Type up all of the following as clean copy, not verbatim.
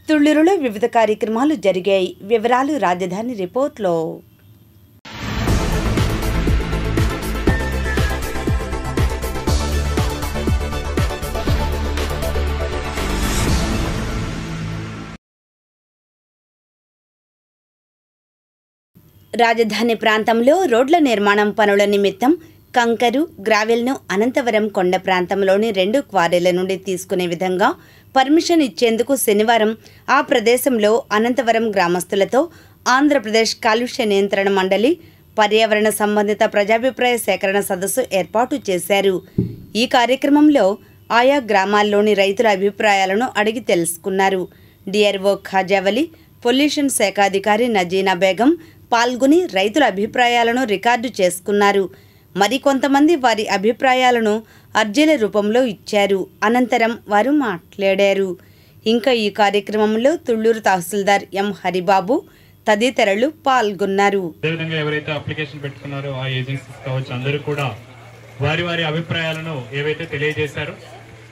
తుళ్లూరులో వివిధ కార్యక్రమాలు జరిగాయి. వివరాలు రాజధాని రిపోర్ట్లో. రాజధాని ప్రాంతంలో రోడ్ల నిర్మాణం పనుల నిమిత్తం కంకరు, గ్రావెల్ను అనంతవరం కొండ ప్రాంతంలోని 2 క్వారీల నుండి తీసుకునే విధంగా పర్మిషన్ ఇచ్చేందుకు శనివారం ఆ ప్రదేశంలో అనంతవరం గ్రామస్తులతో ఆంధ్రప్రదేశ్ కాలుష్య నియంత్రణ మండలి పర్యావరణ సంబంధిత ప్రజాభిప్రాయ సేకరణ సదస్సు ఏర్పాటు చేశారు. ఈ కార్యక్రమంలో ఆయా గ్రామాల్లోని రైతుల అభిప్రాయాలను అడిగి తెలుసుకున్నారు. డిఆర్ఓ ఖాజావలి, పొల్యూషన్ శాఖ అధికారి నజీనా బేగం పాల్గొని రైతుల అభిప్రాయాలను రికార్డు చేసుకున్నారు. మరికొంతమంది వారి అభిప్రాయాలను అర్జీల రూపంలో ఇచ్చారు. అనంతరం వారు మాట్లాడారు. ఇంకా ఈ కార్యక్రమంలో తుళ్లూరు తహసీల్దార్ ఎం హరిబాబు తదితరులు పాల్గొన్నారు. అదేవిధంగా ఎవరైతే అప్లికేషన్ పెట్టుకున్నారో ఆ ఏజెన్సీస్ కావచ్చు, అందరూ కూడా వారి వారి అభిప్రాయాలను ఏవైతే తెలియజేశారో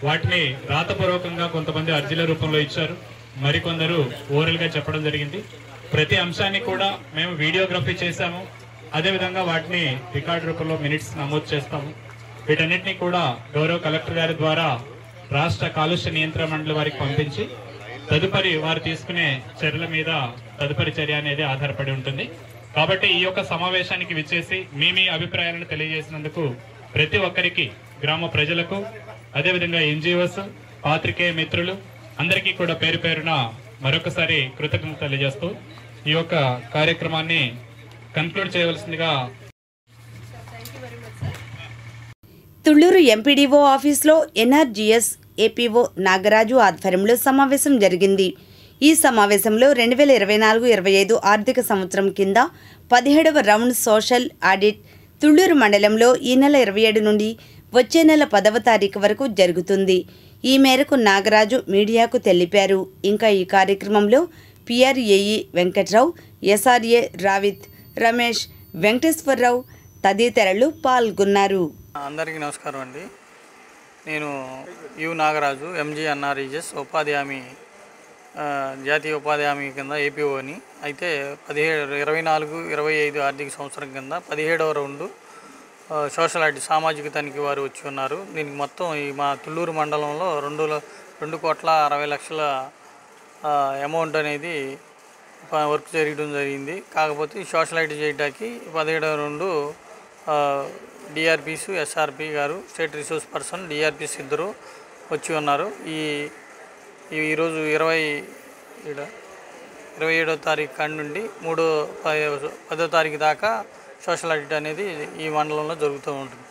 వాటిని రాతపూర్వకంగా కొంతమంది అర్జీల రూపంలో ఇచ్చారు. మరికొందరు ఓరల్గా చెప్పడం జరిగింది. ప్రతి అంశాన్ని కూడా మేము వీడియోగ్రఫీ చేశాము. అదేవిధంగా వాటిని రికార్డు రూపంలో మినిట్స్ నమోదు చేస్తాము. వీటన్నిటిని కూడా గౌరవ కలెక్టర్ గారి ద్వారా రాష్ట్ర కాలుష్య నియంత్రణ మండలి వారికి పంపించి తదుపరి వారు తీసుకునే చర్యల మీద తదుపరి చర్య అనేది ఆధారపడి ఉంటుంది. కాబట్టి ఈ యొక్క సమావేశానికి విచ్చేసి మీ అభిప్రాయాలను తెలియజేసినందుకు ప్రతి ఒక్కరికి, గ్రామ ప్రజలకు, అదేవిధంగా ఎన్జిఓస్, పాత్రికేయ మిత్రులు అందరికీ కూడా పేరు పేరున మరొకసారి కృతజ్ఞతలు తెలియజేస్తూ ఈ యొక్క కార్యక్రమాన్ని కన్క్లూడ్ చేయవలసిందిగా. తుళ్లూరు ఎంపీడీఓ ఆఫీసులో ఎన్ఆర్జీఎస్ ఏపీఓ నాగరాజు ఆధ్వర్యంలో సమావేశం జరిగింది. ఈ సమావేశంలో 2024-25 ఆర్థిక సంవత్సరం కింద 17వ రౌండ్ సోషల్ ఆడిట్ తుళ్లూరు మండలంలో ఈ నెల 27 నుండి వచ్చే నెల 10వ తారీఖు వరకు జరుగుతుంది. ఈ మేరకు నాగరాజు మీడియాకు తెలిపారు. ఇంకా ఈ కార్యక్రమంలో పిఆర్ఏఈ వెంకట్రావు, ఎస్ఆర్ఏ రావిత్, రమేష్, వెంకటేశ్వరరావు తదితరులు పాల్గొన్నారు. అందరికీ నమస్కారం అండి. నేను యు నాగరాజు, ఎంజీఎన్ఆర్ఈఎస్ ఉపాధి హామీ, జాతీయ ఉపాధి హామీ కింద ఏపీఓని. అయితే 24-25 ఆర్థిక సంవత్సరం కింద 17వ రౌండు సోషల్ ఆడిట్ సామాజిక తనిఖీ వారు వచ్చి ఉన్నారు. దీనికి మొత్తం ఈ మా తుళ్లూరు మండలంలో 2,60,00,000 అమౌంట్ అనేది వర్క్ చేయడం జరిగింది. కాకపోతే ఈ సోషల్ ఆడిట్ చేయడానికి 17వ రౌండు డిఆర్పిస్, ఎస్ఆర్పి గారు, స్టేట్ రిసోర్స్ పర్సన్, డిఆర్పిస్ ఇద్దరు వచ్చి ఉన్నారు. ఈరోజు 27వ తారీఖు కాడి నుండి 10వ తారీఖు దాకా సోషల్ ఆడిట్ అనేది ఈ మండలంలో జరుగుతూ ఉంటుంది.